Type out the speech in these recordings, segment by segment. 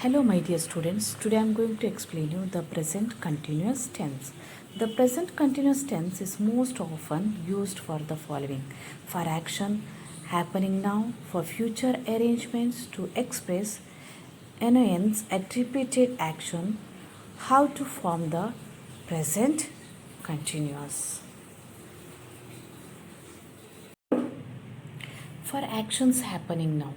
Hello my dear students, today I am going to explain you the present continuous tense. The present continuous tense is most often used for the following: for action happening now, for future arrangements to express annoyance at repeated action, how to form the present continuous. For actions happening now,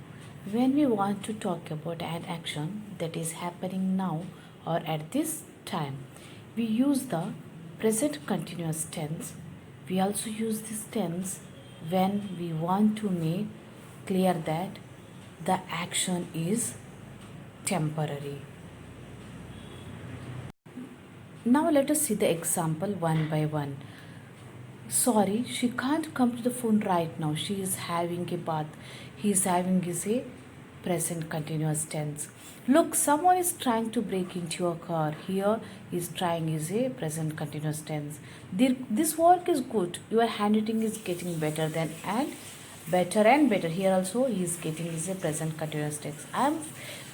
when we want to talk about an action that is happening now or at this time, we use the present continuous tense. We also use this tense when we want to make clear that the action is temporary. Now let us see the example one by one. Sorry, she can't come to the phone right now. She is having a bath. He is having is a present continuous tense. Look, someone is trying to break into your car. Here is trying is a present continuous tense. This work is good. Your handwriting is getting better than and better. Here also he is getting is a present continuous tense. I am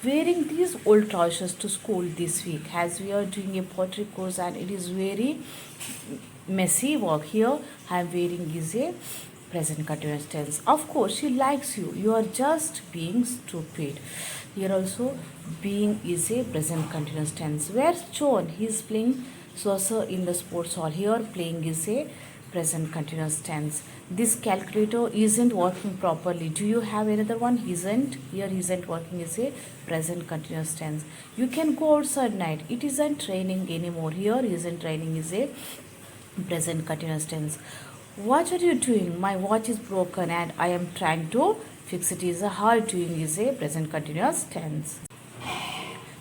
wearing these old trousers to school this week as we are doing a pottery course and it is very messy work. Here I am wearing is a present continuous tense. Of course she likes you. You are just being stupid. Here also being is a present continuous tense. Where's John? He is playing soccer in the sports hall. Here playing is a present continuous tense. This calculator isn't working properly. Do you have another one? Isn't. Here isn't working is a present continuous tense. You can go outside night. It isn't raining anymore. Here isn't raining is a present continuous tense. What are you doing? My watch is broken and I am trying to fix it. Is a hard doing is a present continuous tense.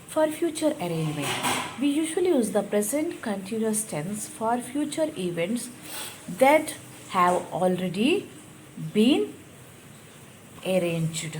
For future arrangement, we usually use the present continuous tense for future events that have already been arranged.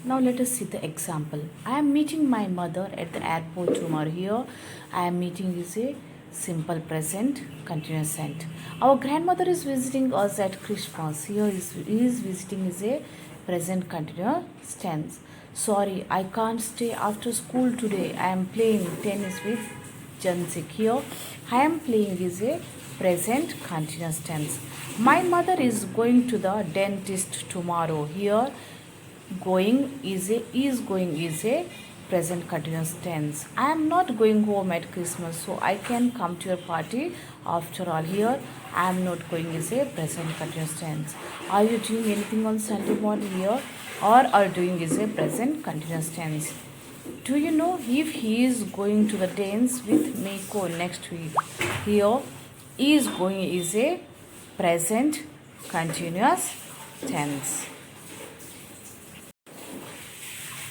Now let us see the example. I am meeting my mother at the airport tomorrow. Here I am meeting is a simple present continuous tense. Our grandmother is visiting us at Christmas. Here is visiting is a present continuous tense. Sorry, I can't stay after school today. I am playing tennis with Jansik. Here I am playing is a present continuous tense. My mother is going to the dentist tomorrow. Here going is a present continuous tense. I am not going home at Christmas, so I can come to your party after all. Here I am not going is a present continuous tense. Are you doing anything on Sunday morning? Here or are doing is a present continuous tense. Do you know if he is going to the dance with Meiko next week? Here is going is a present continuous tense.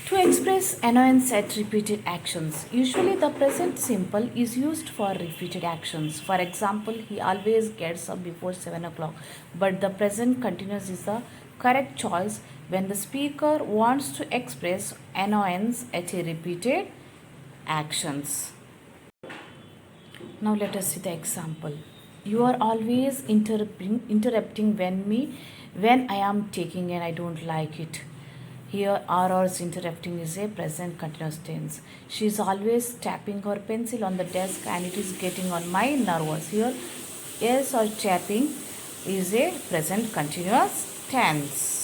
To express annoyance at repeated actions, usually the present simple is used for repeated actions. For example, he always gets up before 7 o'clock, but the present continuous is the correct choice when the speaker wants to express annoyance at a repeated actions. Now let us see the example. You are always interrupting when I am taking and I don't like it. Here RR's interrupting is a present continuous tense. She is always tapping her pencil on the desk and it is getting on my nerves. Here yes or tapping is a present continuous tense.